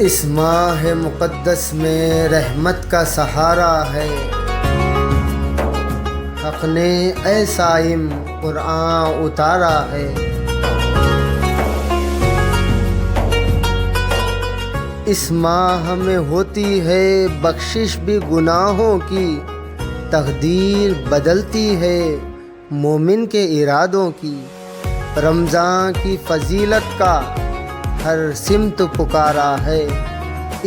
اس ماہ مقدس میں رحمت کا سہارا ہے، حق نے اے صائم قرآن اتارا ہے۔ اس ماہ میں ہوتی ہے بخشش بھی گناہوں کی، تقدیر بدلتی ہے مومن کے ارادوں کی۔ رمضان کی فضیلت کا ہر سمت پکارا ہے،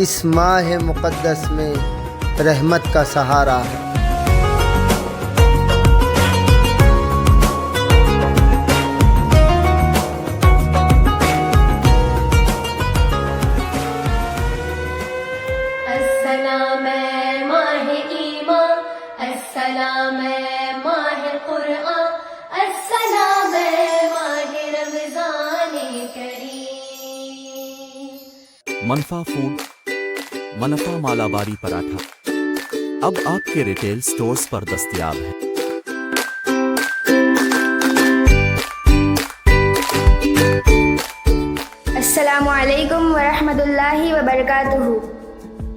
اس ماہ مقدس میں رحمت کا سہارا ہے۔ السلام ماہ ایمان، السلام ماہ قرآن، السلام ماہ رمضان کریم۔ منفا فوڈ، منفا مالاباری پراٹھا اب آپ کے ریٹیل سٹورز پر دستیاب ہے۔ السلام علیکم ورحمۃ اللہ وبرکاتہ۔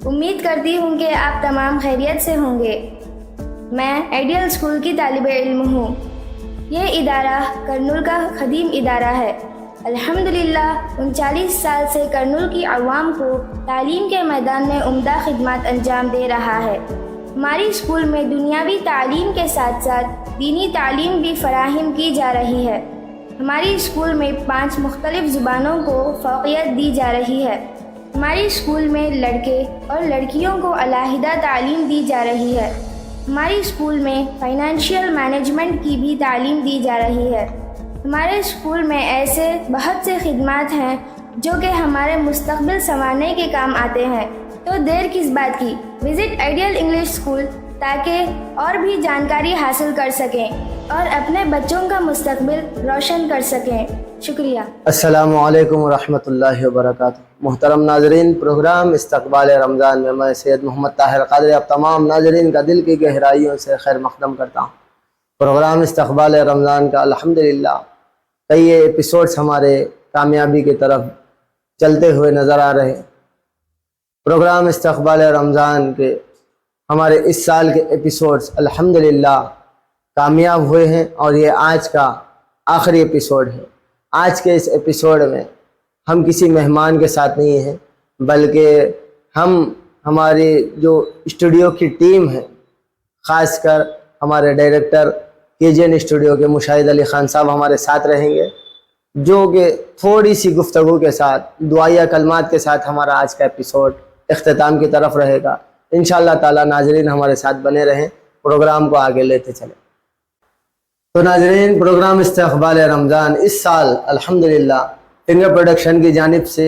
امید کرتی ہوں کہ آپ تمام خیریت سے ہوں گے۔ میں آئیڈیل اسکول کی طالب علم ہوں۔ یہ ادارہ کرنول کا قدیم ادارہ ہے۔ الحمدللہ 39 سال سے کرنول کی عوام کو تعلیم کے میدان میں عمدہ خدمات انجام دے رہا ہے۔ ہماری اسکول میں دنیاوی تعلیم کے ساتھ ساتھ دینی تعلیم بھی فراہم کی جا رہی ہے۔ ہماری اسکول میں 5 مختلف زبانوں کو فوقیت دی جا رہی ہے۔ ہماری اسکول میں لڑکے اور لڑکیوں کو علیحدہ تعلیم دی جا رہی ہے۔ ہماری اسکول میں فائنینشیل مینجمنٹ کی بھی تعلیم دی جا رہی ہے۔ ہمارے اسکول میں ایسے بہت سے خدمات ہیں جو کہ ہمارے مستقبل سنوارنے کے کام آتے ہیں، تو دیر کس بات کی، وزٹ آئیڈیل انگلش اسکول تاکہ اور بھی جانکاری حاصل کر سکیں اور اپنے بچوں کا مستقبل روشن کر سکیں۔ شکریہ۔ السلام علیکم ورحمۃ اللہ وبرکاتہ۔ محترم ناظرین، پروگرام استقبال رمضان میں سید محمد طاہر قادری اب تمام ناظرین کا دل کی گہرائیوں سے خیر مقدم کرتا ہوں۔ پروگرام استقبال رمضان کا الحمدللہ کئی ایپیسوڈز ہمارے کامیابی کی طرف چلتے ہوئے نظر آ رہے ہیں۔ پروگرام استقبال رمضان کے ہمارے اس سال کے ایپیسوڈز الحمدللہ کامیاب ہوئے ہیں، اور یہ آج کا آخری ایپیسوڈ ہے۔ آج کے اس ایپیسوڈ میں ہم کسی مہمان کے ساتھ نہیں ہیں، بلکہ ہماری جو اسٹوڈیو کی ٹیم ہے، خاص کر ہمارے ڈائریکٹر KGN اسٹوڈیو کے مشاہد علی خان صاحب ہمارے ساتھ رہیں گے، جو کہ تھوڑی سی گفتگو کے ساتھ، دعائیہ کلمات کے ساتھ ہمارا آج کا ایپیسوڈ اختتام کی طرف رہے گا۔ انشاءاللہ تعالی ناظرین ہمارے ساتھ بنے رہیں، پروگرام کو آگے لیتے چلیں۔ تو ناظرین، پروگرام استقبال رمضان اس سال الحمدللہ فنگر پروڈکشن کی جانب سے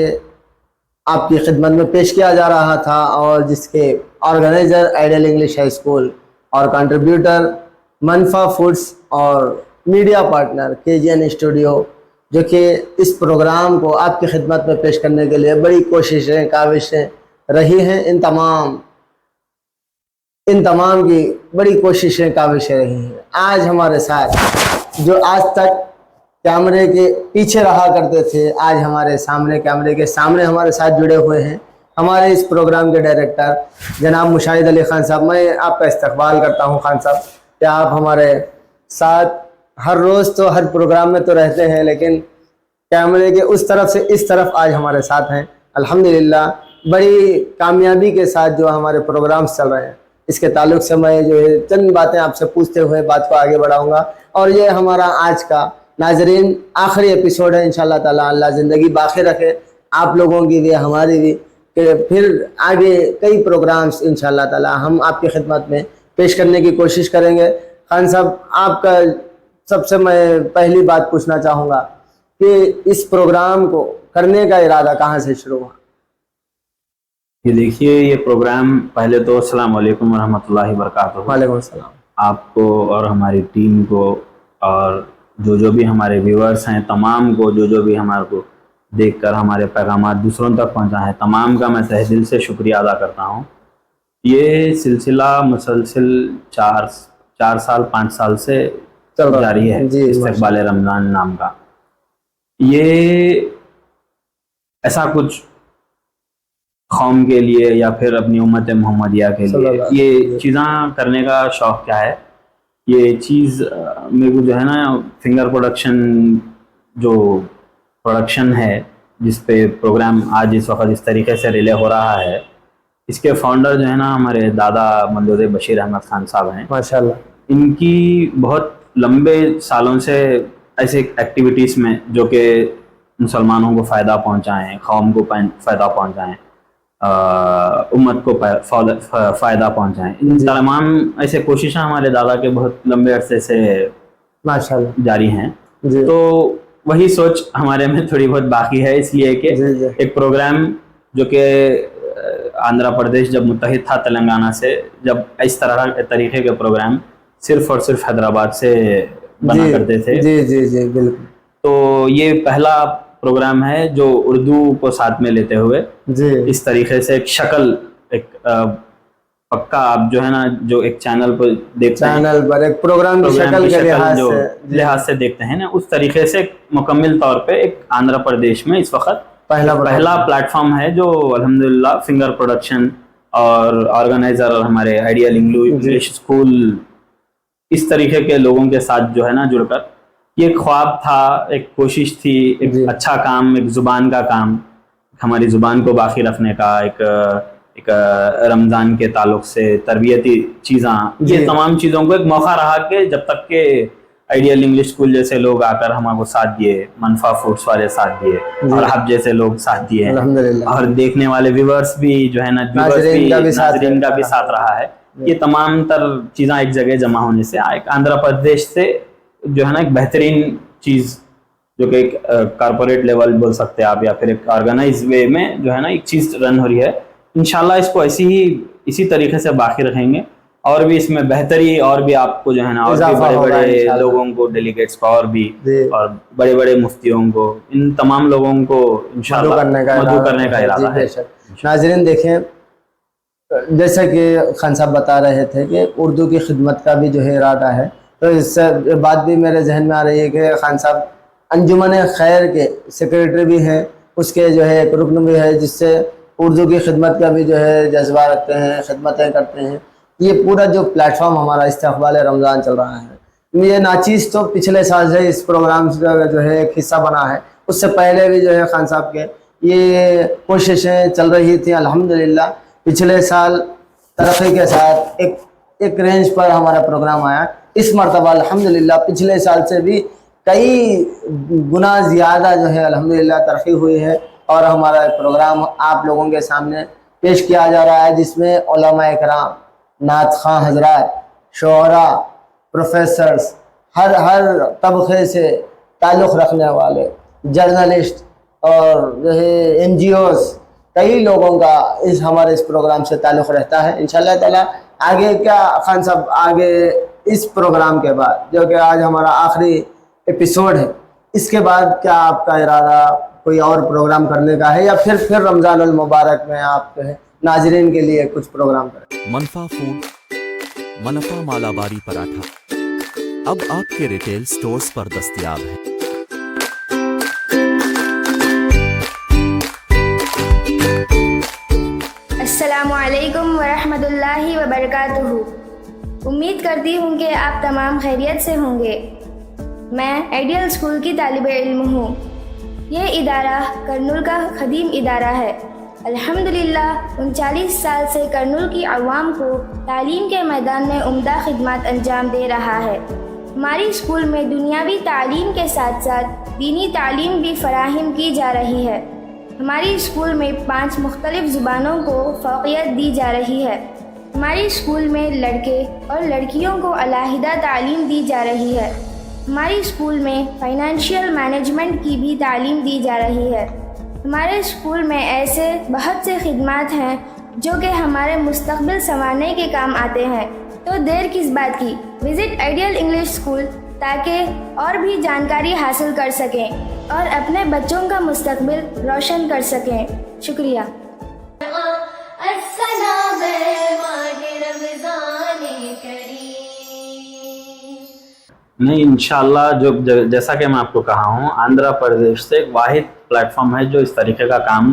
آپ کی خدمت میں پیش کیا جا رہا تھا، اور جس کے organiser ideal English high school اور کنٹریبیوٹر منفا فوڈز اور میڈیا پارٹنر KGN اسٹوڈیو، جو کہ اس پروگرام کو آپ کی خدمت میں پیش کرنے کے لیے بڑی کوششیں کاوشیں رہی ہیں۔ ان تمام کی بڑی کوششیں کاوشیں رہی ہیں۔ آج ہمارے ساتھ جو آج تک کیمرے کے پیچھے رہا کرتے تھے، آج ہمارے سامنے کیمرے کے سامنے ہمارے ساتھ جڑے ہوئے ہیں ہمارے اس پروگرام کے ڈائریکٹر جناب مشاہد علی خان صاحب۔ میں آپ کا استقبال کرتا ہوں خان صاحب کہ آپ ہمارے ساتھ ہر روز تو ہر پروگرام میں تو رہتے ہیں، لیکن کیمرے کے اس طرف سے اس طرف آج ہمارے ساتھ ہیں۔ الحمدللہ بڑی کامیابی کے ساتھ جو ہمارے پروگرامز چل رہے ہیں، اس کے تعلق سے میں جو ہے چند باتیں آپ سے پوچھتے ہوئے بات کو آگے بڑھاؤں گا، اور یہ ہمارا آج کا ناظرین آخری ایپیسوڈ ہے۔ انشاءاللہ تعالی اللہ زندگی باقی رکھے، آپ لوگوں کی بھی ہماری بھی، کہ پھر آگے کئی پروگرامز انشاءاللہ تعالی ہم آپ کی خدمت میں پیش کرنے کی کوشش کریں گے۔ خان صاحب، آپ کا سب سے میں پہلی بات پوچھنا چاہوں گا کہ اس پروگرام کو کرنے کا ارادہ کہاں سے شروع ہوا؟ یہ دیکھیے، یہ پروگرام پہلے تو السلام علیکم ورحمۃ اللہ وبرکاتہ۔ وعلیکم السلام۔ آپ کو اور ہماری ٹیم کو اور جو بھی ہمارے ویورز ہیں تمام کو، جو بھی ہمارے کو دیکھ کر ہمارے پیغامات دوسروں تک پہنچا ہے، تمام کا میں تہ دل سے شکریہ ادا کرتا ہوں۔ یہ سلسلہ مسلسل 4 سال 5 سال سے جاری ہے، استقبال رمضان نام کا۔ یہ ایسا کچھ قوم کے لیے یا پھر اپنی امت محمدیہ کے صلی لیے اللہ علیہ یہ چیزاں کرنے کا شوق کیا ہے. یہ چیز میرے کو جو ہے نا فنگر جو پروڈکشن ہے جس پہ پروگرام آج اس وقت اس طریقے سے ریلے ہو رہا ہے, اس کے فاؤنڈر جو ہے نا ہمارے دادا مندوز بشیر احمد خان صاحب ہیں. ماشاءاللہ. ان کی بہت لمبے سالوں سے ایسے ایکٹیویٹیز میں جو کہ مسلمانوں کو فائدہ پہنچائیں, قوم کو فائدہ پہنچائیں, امت کو فائدہ پہنچائیں, ان تمام ایسے کوششیں ہمارے دادا کے بہت لمبے عرصے سے ماشاءاللہ جاری ہیں. جی. تو وہی سوچ ہمارے میں تھوڑی بہت باقی ہے, اس لیے کہ جی. ایک پروگرام جو کہ آندھرا پردیش جب متحد تھا تلنگانہ سے, جب اس طرح طریقے کے پروگرام صرف اور صرف حیدرآباد سے بنا کرتے تھے. جی جی جی بالکل. تو یہ پہلا پروگرام ہے جو اردو کو ساتھ میں لیتے ہوئے جی اس طریقے سے ایک شکل, ایک پکا آپ جو ہے نا جو ایک چینل پر دیکھتے ہیں, چینل پر ایک پروگرام کی شکل کے لحاظ سے دیکھتے ہیں نا, اس طریقے سے مکمل طور پہ ایک آندھرا پردیش میں اس وقت پہلا پلیٹ فارم ہے جو الحمدللہ فنگر پروڈکشن اور آرگنائزر اور ہمارے آئیڈیل انگلش اسکول اس طریقے کے لوگوں کے ساتھ جو ہے نا جڑ کر, یہ ایک خواب تھا, ایک کوشش تھی, ایک اچھا کام, ایک زبان کا کام, ہماری زبان کو باقی رکھنے کا, ایک رمضان کے تعلق سے تربیتی چیزاں, یہ تمام چیزوں کو ایک موقع رہا کہ جب تک کہ آئیڈیل انگلش اسکول جیسے لوگ آ کر ہمارے کو ساتھ دیے, منفا فوڈس والے ساتھ دیے, اور ہب جیسے لوگ ساتھ دیے, اور دیکھنے والے ویورز بھی جو ہے نا ناظرین کا بھی ساتھ رہا ہے. یہ تمام تر چیزاں ایک جگہ جمع ہونے سے ایک آندھرا پردیش سے جو ہے نا ایک بہترین چیز جو کہ ایک کارپوریٹ لیول بول سکتے ہیں آپ, یا پھر ایک آرگنائز وے میں جو ہے نا ایک چیز رن ہو رہی ہے. انشاءاللہ اس کو اسی طریقے سے باقی رکھیں گے, اور بھی اس میں بہتری, اور بھی آپ کو جو ہے نا اور بھی بڑے بڑے لوگوں کو, ڈیلیگیٹس کو, اور بھی اور بڑے بڑے مفتیوں کو, ان تمام لوگوں کو انشاءاللہ مدعو کرنے کا ارادہ ہے. ناظرین دیکھیں, جیسا کہ خان صاحب بتا رہے تھے کہ اردو کی خدمت کا بھی جو ہے ارادہ ہے, تو اس سے بات بھی میرے ذہن میں آ رہی ہے کہ خان صاحب انجمن خیر کے سیکریٹری بھی ہیں, اس کے جو ہے ایک رکن بھی ہے, جس سے اردو کی خدمت کا بھی جو ہے جذبہ رکھتے ہیں, خدمتیں کرتے ہیں. یہ پورا جو پلیٹ فارم ہمارا استقبال رمضان چل رہا ہے, یہ ناچیز تو پچھلے سال سے اس پروگرام کا جو ہے ایک حصہ بنا ہے, اس سے پہلے بھی جو ہے خان صاحب کے یہ کوششیں چل رہی تھیں. الحمدللہ پچھلے سال ترقی کے ساتھ ایک رینج پر ہمارا پروگرام آیا. اس مرتبہ الحمدللہ پچھلے سال سے بھی کئی گنا زیادہ جو ہے الحمدللہ ترقی ہوئی ہے, اور ہمارا پروگرام آپ لوگوں کے سامنے پیش کیا جا رہا ہے, جس میں علماء اکرام, نعت خواں حضرات, شعراء, پروفیسرز, ہر طبقے سے تعلق رکھنے والے, جرنلسٹ, اور جو ہے NGOs, کئی لوگوں کا ہمارے اس پروگرام سے تعلق رہتا ہے. انشاءاللہ تعالیٰ آگے کیا خان صاحب, آگے اس پروگرام کے بعد جو کہ آج ہمارا آخری ایپیسوڈ ہے, اس کے بعد کیا آپ کا ارادہ کوئی اور پروگرام کرنے کا ہے, یا پھر رمضان المبارک میں آپ ناظرین کے لیے کچھ پروگرام کریں؟ منفا فوڈ, منفا مالاباری پراٹھا اب آپ کے ریٹیل سٹورز پر دستیاب ہے. السلام علیکم ورحمۃ اللہ وبرکاتہ. امید کرتی ہوں کہ آپ تمام خیریت سے ہوں گے. میں آئیڈیل اسکول کی طالب علم ہوں. یہ ادارہ کرنول کا قدیم ادارہ ہے. الحمدللہ 39 سال سے کرنول کی عوام کو تعلیم کے میدان میں عمدہ خدمات انجام دے رہا ہے. ہماری اسکول میں دنیاوی تعلیم کے ساتھ ساتھ دینی تعلیم بھی فراہم کی جا رہی ہے. ہماری اسکول میں 5 مختلف زبانوں کو فوقیت دی جا رہی ہے. ہماری اسکول میں لڑکے اور لڑکیوں کو علیحدہ تعلیم دی جا رہی ہے. ہماری اسکول میں فائنینشیل مینجمنٹ کی بھی تعلیم دی جا رہی ہے. ہمارے اسکول میں ایسے بہت سے خدمات ہیں جو کہ ہمارے مستقبل سنوارنے کے کام آتے ہیں. تو دیر کس بات کی, وزٹ آئیڈیل انگلش اسکول تاکہ اور بھی جانکاری حاصل کر سکیں اور اپنے بچوں کا مستقبل روشن کر سکیں. شکریہ. السلام ماہ رمضان کریم. نہیں, انشاءاللہ جو جیسا کہ میں آپ کو کہا ہوں, آندھرا پردیش سے ایک واحد پلیٹ فارم ہے جو اس طریقے کا کام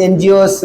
NGOs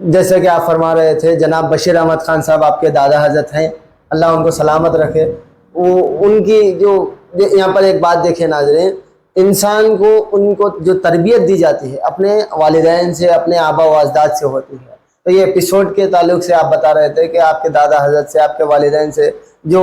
جیسے کہ آپ فرما رہے تھے جناب بشیر احمد خان صاحب آپ کے دادا حضرت ہیں, اللہ ان کو سلامت رکھے. وہ ان کی جو یہاں پر ایک بات دیکھیں ناظرین, انسان کو ان کو جو تربیت دی جاتی ہے اپنے والدین سے, اپنے آبا و اجداد سے ہوتی ہے. تو یہ ایپیسوڈ کے تعلق سے آپ بتا رہے تھے کہ آپ کے دادا حضرت سے, آپ کے والدین سے جو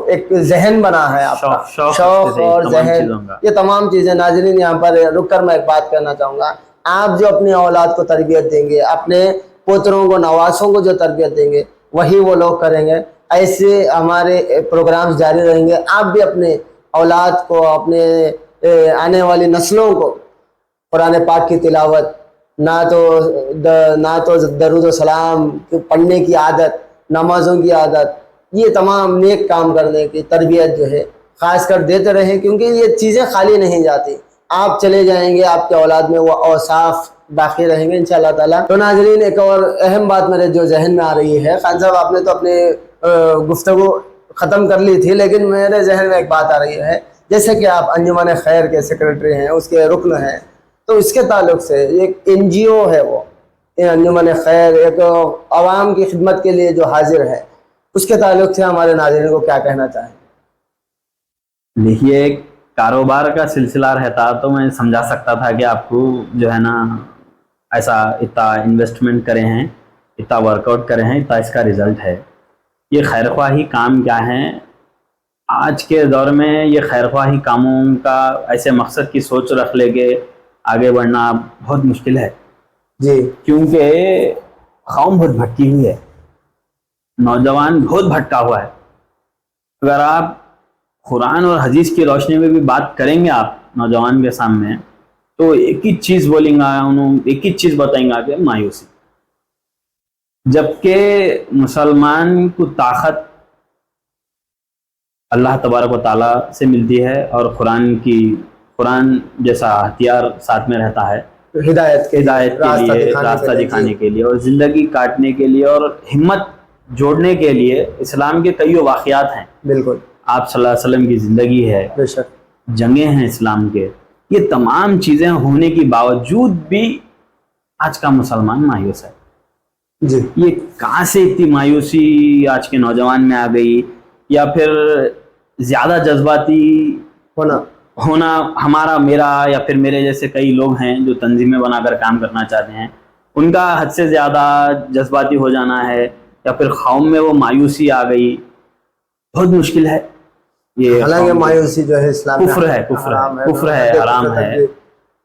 ایک ذہن بنا ہے آپ کا, شوق اور ذہن, یہ تمام چیزیں. ناظرین یہاں پر رک کر میں ایک بات کرنا چاہوں گا, آپ جو اپنی اولاد کو تربیت دیں گے, اپنے پوتروں کو, نواسوں کو جو تربیت دیں گے, وہی وہ لوگ کریں گے. ایسے ہمارے پروگرامز جاری رہیں گے. آپ بھی اپنے اولاد کو, اپنے آنے والی نسلوں کو قرآن پاک کی تلاوت, نہ تو درود و سلام پڑھنے کی عادت, نمازوں کی عادت, یہ تمام نیک کام کرنے کی تربیت جو ہے خاص کر دیتے رہیں, کیونکہ یہ چیزیں خالی نہیں جاتی. آپ چلے جائیں گے, آپ کے اولاد میں وہ اوصاف باقی رہیں گے انشاءاللہ تعالیٰ. تو ناظرین ایک اور اہم بات میرے جو ذہن میں آ رہی ہے, خان صاحب آپ نے تو اپنے گفتگو ختم کر لی تھی, لیکن میرے ذہن میں ایک بات آ رہی ہے. جیسے کہ آپ انجمن خیر کے سیکرٹری ہیں, اس کے رکن ہیں, تو اس کے تعلق سے ایک این جی او ہے, وہ انجمن خیر ایک عوام کی خدمت کے لیے جو حاضر ہے, اس کے تعلق سے ہمارے ناظرین کو کیا کہنا چاہیں؟ دیکھیے, کاروبار کا سلسلہ رہتا تو میں سمجھا سکتا تھا کہ آپ کو جو ہے نا ایسا اتنا انویسٹمنٹ کرے ہیں, اتنا ورک آؤٹ کرے ہیں, اتنا اس کا رزلٹ ہے. یہ خیر خواہی کام کیا ہیں آج کے دور میں, یہ خیر خواہی کاموں کا ایسے مقصد کی سوچ رکھ لے کے آگے بڑھنا بہت مشکل ہے جی, کیونکہ قوم بہت بھٹکی ہوئی ہے, نوجوان بہت بھٹکا ہوا ہے. اگر آپ قرآن اور حدیث کی روشنی میں بھی بات کریں گے آپ نوجوان کے سامنے, تو ایک ہی چیز بولیں گا, انہوں ایک ہی چیز بتائیں گا کہ مایوسی. جبکہ مسلمان کو طاقت اللہ تبارک و تعالیٰ سے ملتی ہے, اور قرآن جیسا ہتھیار ساتھ میں رہتا ہے ہدایت کے لیے, راستہ دکھانے کے لیے, اور زندگی کاٹنے کے لیے, اور ہمت جوڑنے کے لیے. اسلام کے کئی واقعات ہیں, بالکل آپ صلی اللہ علیہ وسلم کی زندگی ہے, بے شک, جنگیں ہیں اسلام کے. یہ تمام چیزیں ہونے کے باوجود بھی آج کا مسلمان مایوس ہے. جی, یہ کہاں سے اتنی مایوسی آج کے نوجوان میں آ گئی, یا پھر زیادہ جذباتی ہونا ہمارا, میرا, یا پھر میرے جیسے کئی لوگ ہیں جو تنظیمیں بنا کر کام کرنا چاہتے ہیں, ان کا حد سے زیادہ جذباتی ہو جانا ہے, یا پھر قوم میں وہ مایوسی آ گئی. بہت مشکل ہے یہ. حالانکہ مایوسی جو ہے اسلام کفر ہے, کفر ہے, حرام ہے.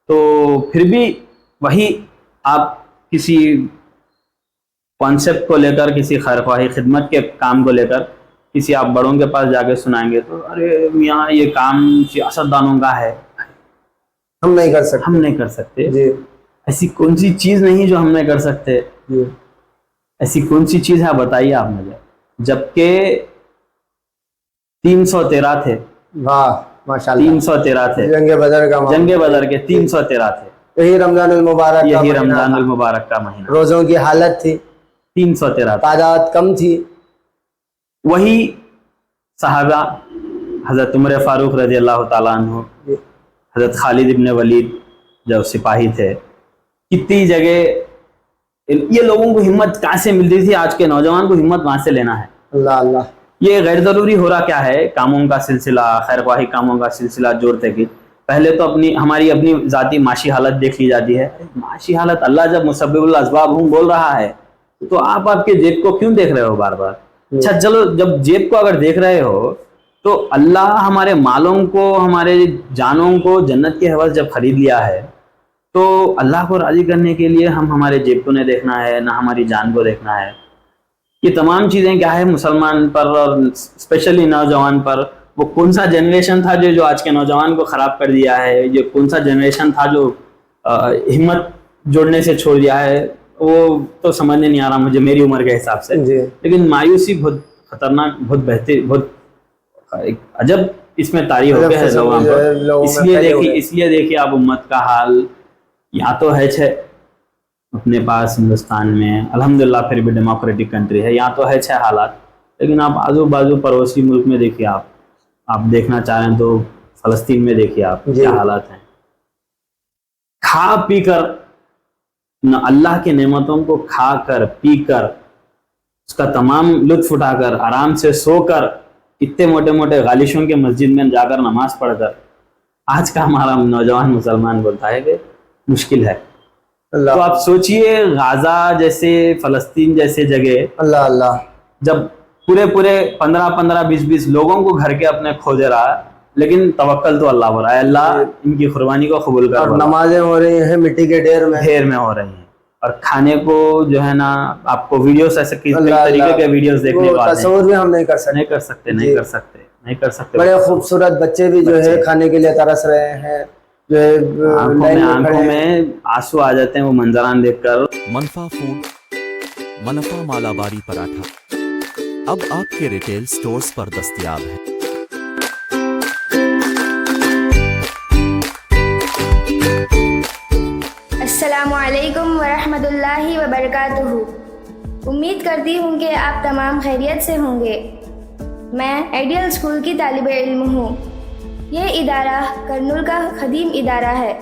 تو پھر بھی وہی آپ کسی کانسیپٹ کو لے کر, کسی خیر خواہی خدمت کے کام کو لے کر کسی آپ بڑوں کے پاس جا کے سنائیں گے تو ارے میاں یہ کام سیاستدانوں کا ہے, ہم نہیں کر سکتے. جی, ایسی کون سی چیز نہیں جو ہم نہیں کر سکتے؟ جی, ایسی کون سی چیز ہے بتائیے آپ مجھے. جبکہ 313 تھے, واہ ماشاءاللہ, 313 تھے, جنگ بدر کے 313 تھے. یہی رمضان المبارک کا مہینہ, روزوں کی حالت تھی, 313 تعداد کم تھی. وہی صحابہ, حضرت عمر فاروق رضی اللہ تعالیٰ عنہ, حضرت خالد ابن ولید جو سپاہی تھے, کتنی جگہ یہ لوگوں کو ہمت کہاں سے ملتی تھی, آج کے نوجوان کو ہمت وہاں سے لینا ہے. اللہ اللہ, یہ غیر ضروری ہو رہا کیا ہے, کاموں کا سلسلہ, خیر خواہی کاموں کا سلسلہ جوڑتے کہ پہلے تو ہماری اپنی ذاتی معاشی حالت دیکھ لی جاتی ہے. معاشی حالت اللہ جب مسبب الاسباب ہوں بول رہا ہے, تو آپ کے جیب کو کیوں دیکھ رہے ہو بار بار؟ اچھا چلو, جب جیب کو اگر دیکھ رہے ہو تو اللہ ہمارے مالوں کو, ہمارے جانوں کو جنت کے حوالے جب خرید لیا ہے, تو اللہ کو راضی کرنے کے لیے ہم ہمارے جیب کو نہیں دیکھنا ہے, نہ ہماری جان کو دیکھنا ہے. یہ تمام چیزیں کیا ہے مسلمان پر, اور اسپیشلی نوجوان پر, وہ کون سا جنریشن تھا جو آج کے نوجوان کو خراب کر دیا ہے, یہ کون سا جنریشن تھا جو ہمت جوڑنے سے چھوڑ دیا ہے, وہ تو سمجھنے نہیں آ رہا مجھے میری عمر کے حساب سے. لیکن مایوسی بہت خطرناک, بہت بہتر, بہت عجب اس میں طاری ہو گیا ہے لوگوں پر. اس لیے دیکھیے آپ امت کا حال, یا تو ہے اپنے پاس ہندوستان میں الحمدللہ پھر بھی ڈیموکریٹک کنٹری ہے, یہاں تو ہے حالات, لیکن آپ آزو بازو پڑوسی ملک میں دیکھیے, آپ دیکھنا چاہ رہے ہیں تو فلسطین میں دیکھیے آپ کیا حالات ہیں. کھا پی کر اللہ کی نعمتوں کو کھا کر پی کر اس کا تمام لطف اٹھا کر آرام سے سو کر اتنے موٹے موٹے غالشوں کے مسجد میں جا کر نماز پڑھ کر آج کا ہمارا نوجوان مسلمان بولتا ہے کہ مشکل ہے. تو آپ سوچئے غازہ جیسے فلسطین جیسے جگہ اللہ اللہ جب پورے 15-20 لوگوں کو گھر کے اپنے کھو دے رہا لیکن توکل تو اللہ ہو رہا ہے. اللہ ان کی قربانی کو قبول کر. اور نمازیں ہو رہی ہیں مٹی کے ڈھیر میں ہو رہی ہیں اور کھانے کو جو ہے نا آپ کو ویڈیوز ایسے کس طریقے کے ویڈیوز دیکھنے کو تصور بھی ہم نہیں کر سکتے. بڑے خوبصورت بچے بھی جو ہے کھانے کے لیے ترس رہے ہیں, جو ہے آنکھوں میں آنسو آ جاتے ہیں وہ منظران دیکھ کر. منفا فوڈ منفا مالاباری پراٹھا اب آپ کے ریٹیل سٹورز پر دستیاب ہے. السلام علیکم ورحمۃ اللہ وبرکاتہ. امید کرتی ہوں کہ آپ تمام خیریت سے ہوں گے. میں آئیڈیل اسکول کی طالب علم ہوں. یہ ادارہ کرنول کا قدیم ادارہ ہے.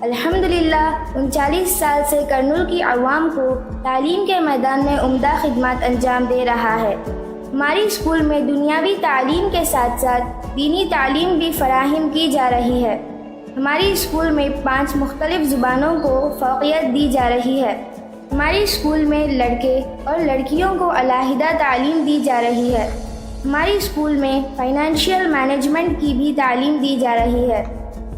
الحمدللہ 39 سال سے کرنول کی عوام کو تعلیم کے میدان میں عمدہ خدمات انجام دے رہا ہے. ہماری اسکول میں دنیاوی تعلیم کے ساتھ ساتھ دینی تعلیم بھی فراہم کی جا رہی ہے. ہماری اسکول میں 5 مختلف زبانوں کو فوقیت دی جا رہی ہے. ہماری اسکول میں لڑکے اور لڑکیوں کو علیحدہ تعلیم دی جا رہی ہے. ہماری اسکول میں فائنینشیل مینجمنٹ کی بھی تعلیم دی جا رہی ہے.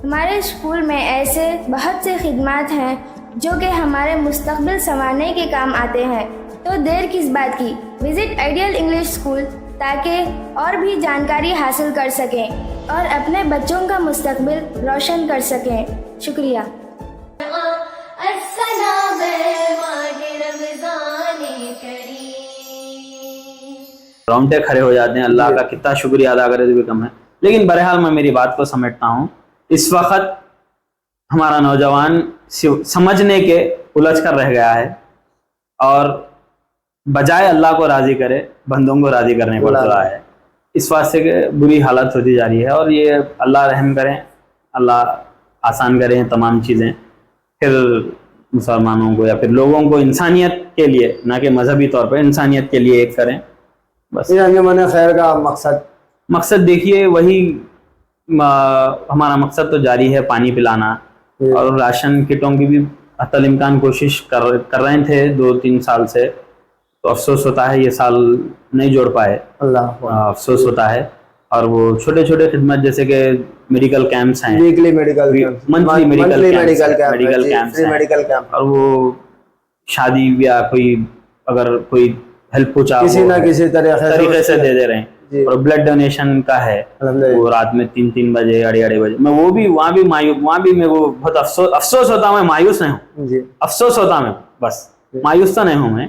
ہمارے اسکول میں ایسے بہت سے خدمات ہیں جو کہ ہمارے مستقبل سنوارنے کے کام آتے ہیں. تو دیر کس بات کی, وزٹ آئیڈیل انگلش اسکول تاکہ اور بھی جانکاری حاصل کر سکیں اور اپنے بچوں کا مستقبل روشن کر سکیں. شکریہ. السلام ماہ رمضان کریم. رونگٹے کھڑے ہو جاتے ہیں. اللہ کا کتنا شکریہ ادا کرے تو بھی کم ہے. لیکن بہرحال میں میری بات کو سمیٹتا ہوں. اس وقت ہمارا نوجوان سمجھنے کے الجھ کر رہ گیا ہے اور بجائے اللہ کو راضی کرے بندوں کو راضی کرنے پڑ رہا ہے. اس واسطے کہ بری حالت ہوتی جا رہی ہے اور یہ اللہ رحم کریں, اللہ آسان کریں تمام چیزیں. پھر مسلمانوں کو یا پھر لوگوں کو انسانیت کے لیے, نہ کہ مذہبی طور پر, انسانیت کے لیے ایک کریں بس. انجمن خیر کا مقصد دیکھیے وہی ہمارا مقصد تو جاری ہے, پانی پلانا اور راشن کٹوں کی بھی حتی الامکان کوشش کر رہے تھے 2-3 سال سے. تو افسوس ہوتا ہے یہ سال نہیں جوڑ پائے, افسوس ہوتا ہے. اور وہ چھوٹے چھوٹے خدمت جیسے کہ میڈیکل کیمپس ہیں, منتھلی میڈیکل کیمپس, اور وہ شادی یا کوئی اگر کوئی ہیلپ پہنچا کسی نہ کسی طریقے سے دے رہے ہیں. اور بلڈ ڈونیشن کا ہے وہ رات میں 3 بجے 2:30 بجے. میں وہ بھی وہاں بھی میں وہ بہت افسوس ہوتا ہوں. میں مایوس نہیں ہوں, افسوس ہوتا میں بس, مایوس تو نہیں ہوں میں.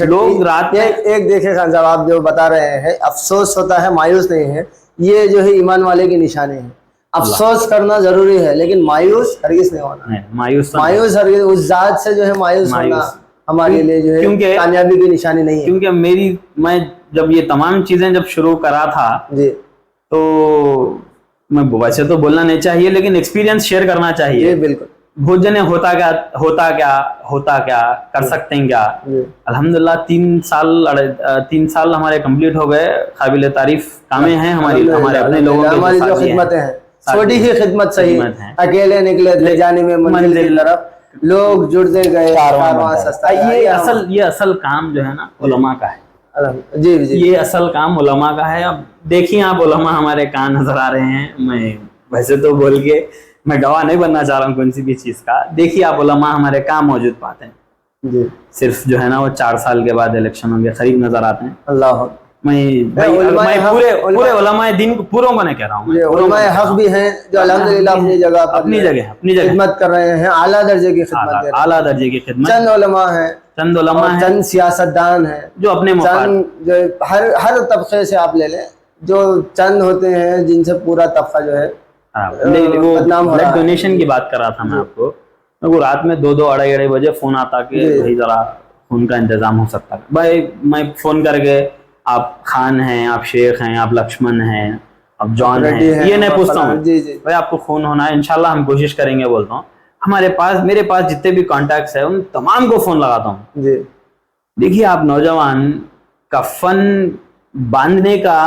لوگ رات میں ایک دیکھے خان صاحب, آپ جو بتا رہے ہیں افسوس ہوتا ہے مایوس نہیں ہے, یہ جو ہے ایمان والے کی نشانی ہے. افسوس کرنا ضروری ہے لیکن مایوس ہرگز نہیں ہونا. مایوس ہرگز, اس ذات سے جو ہے مایوس ہونا ہمارے لیے جو ہے کامیابی کی نشانی نہیں ہے. کیونکہ میں جب یہ تمام چیزیں جب شروع کرا تھا تو میں ویسے تو بولنا نہیں چاہیے لیکن ایکسپیرینس شیئر کرنا چاہیے. بالکل. بھوجن ہوتا کیا کر سکتے ہیں کیا. الحمدللہ 3 سال ہمارے کمپلیٹ ہو گئے. قابل تعریف کامیں ہیں ہمارے اپنے لوگوں کی, ہماری جو خدمتیں ہیں چھوٹی ہی خدمت صحیح, اکیلے نکلے لے جانے میں منزل کی طرف لوگ جڑتے گئے. یہ اصل کام جو ہے نا علماء کا ہے. جی یہ اصل کام علماء کا ہے. اب دیکھیے آپ علماء ہمارے کہاں نظر آ رہے ہیں. میں ویسے تو بول کے میں گواہ نہیں بننا چاہ رہا ہوں کون سی بھی چیز کا. دیکھیے آپ علماء ہمارے کہاں موجود پاتے ہیں. صرف جو ہے نا وہ 4 سال کے بعد الیکشنوں کے قریب نظر آتے ہیں. اللہ, میں پورے علماء دین کو پوروں کو نہیں کہہ رہا ہوں. علماء حق بھی ہیں جو الحمدللہ اپنی جگہ خدمت کر رہے ہیں, اعلیٰ درجے کی خدمت. چند علماء ہیں, چند سیاستدان ہیں جو اپنے جو ہر طبقے سے آپ لے لیں, جو چند ہوتے ہیں جن سے پورا طبقہ جو ہے. بلڈ ڈونیشن کی بات کر رہا تھا میں آپ کو. وہ رات میں 2-2-2:30 بجے فون آتا کہ بھائی ذرا خون کا انتظام ہو سکتا ہے. بھائی میں فون کر کے آپ خان ہیں, آپ شیخ ہیں, آپ لکشمن ہیں, آپ جان ہیں, یہ نہیں پوچھتا ہوں. بھائی آپ کو خون ہونا ہے, انشاءاللہ ہم کوشش کریں گے بولتا ہوں. ہمارے پاس میرے پاس جتنے بھی کانٹیکٹس ہیں ان تمام کو فون لگاتا ہوں. جی دیکھیے آپ نوجوان کفن باندھنے کا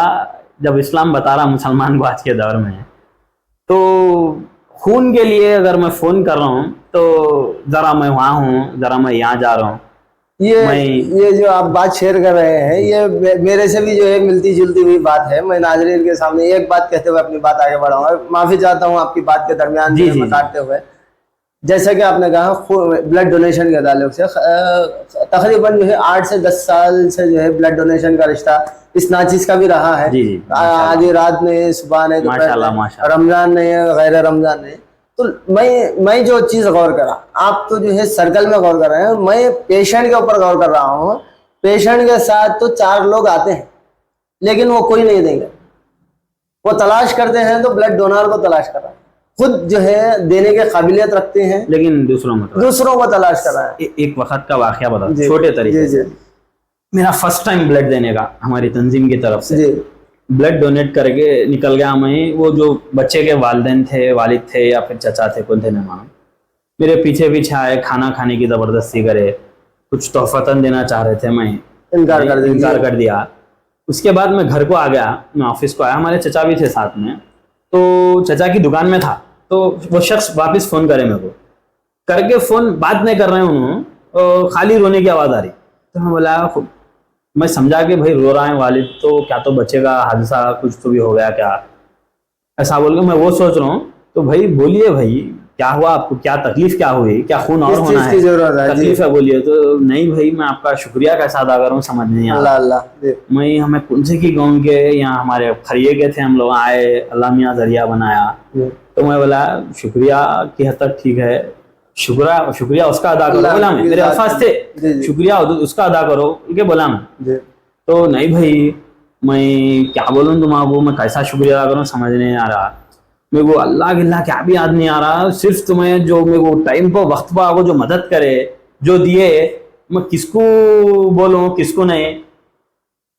جب اسلام بتا رہا مسلمان کو آج کے دور میں, تو خون کے لیے اگر میں فون کر رہا ہوں تو ذرا میں وہاں ہوں, ذرا میں یہاں جا رہا ہوں. یہ جو آپ بات شیئر کر رہے ہیں یہ میرے سے بھی جو ہے ملتی جلتی ہوئی بات ہے. میں ناظرین کے سامنے ایک بات کہتے ہوئے اپنی بات آگے بڑھاؤں گا, معافی چاہتا ہوں آپ کی بات کے درمیان جی کاٹتے ہوئے. جیسا کہ آپ نے کہا بلڈ ڈونیشن کے تعلق سے تقریباً جو ہے 8 سے 10 سال سے جو ہے بلڈ ڈونیشن کا رشتہ اس ناچیز کا بھی رہا ہے. آدھی رات میں, صبح نے, رمضان نے, غیر رمضان نے. تو میں جو چیز غور کرا, آپ تو جو ہے سرکل میں غور کر رہے ہیں, میں پیشنٹ کے اوپر غور کر رہا ہوں. پیشنٹ کے ساتھ تو 4 لوگ آتے ہیں لیکن وہ کوئی نہیں دیں گے. وہ تلاش کرتے ہیں تو بلڈ ڈونر کو تلاش کر رہا ہے, خود جو ہے دینے کے قابلیت رکھتے ہیں لیکن دوسروں کو تلاش کر رہا ہے. ایک وقت کا واقعہ بتا چھوٹے طریقے سے. میرا فرسٹ ٹائم بلڈ دینے کا ہماری تنظیم کی طرف سے بلڈ ڈونیٹ کر کے نکل گیا. میں وہ جو بچے کے والدین تھے, والد تھے یا پھر چچا تھے, کون تھے نہیں معلوم, میرے پیچھے پیچھے آئے, کھانا کھانے کی زبردستی کرے, کچھ تحفتاً دینا چاہ رہے تھے, میں انکار کر دیا. اس کے بعد میں گھر کو آ گیا, میں آفس کو آیا, ہمارے چچا بھی تھے ساتھ میں. تو چچا کی دکان میں تھا, تو وہ شخص واپس فون کرے میرے کو, کر کے فون بات نہیں کر رہے ہیں انہوں, خالی رونے کی آواز آ رہی. تو میں بولا, میں سمجھا کہ بھائی رو رہا ہے والد, تو کیا تو بچے کا حادثہ کچھ تو بھی ہو گیا کیا, ایسا بول کے میں وہ سوچ رہا ہوں. تو بھائی بولیے بھائی کیا ہوا آپ کو, کیا تکلیف کیا ہوئی, کیا خون اور ہونا ہے, تکلیف ہے بولیے. تو نہیں بھائی میں آپ کا شکریہ کیسا ادا کروں سمجھ نہیں آ رہا. میں ہمیں کنسے کی گاؤں کے یہاں ہمارے خریے کے تھے, ہم لوگ آئے, اللہ میاں ذریعہ بنایا. تو میں بولا شکریہ کی حد تک ٹھیک ہے, شکریہ اس کا ادا کرو. بولا میں, میرے الفاظ تھے شکریہ اس کا ادا کرو کہ بولا میں. تو نہیں بھائی میں کیا بولوں تمہارا, میں کیسا شکریہ ادا کروں سمجھ نہیں آ رہا. میرے کو اللہ کے کیا بھی یاد نہیں آ رہا. صرف تمہیں جو میرے کو ٹائم پہ وقت پہ آگو جو مدد کرے, جو دیے, میں کس کو بولوں کس کو نہیں.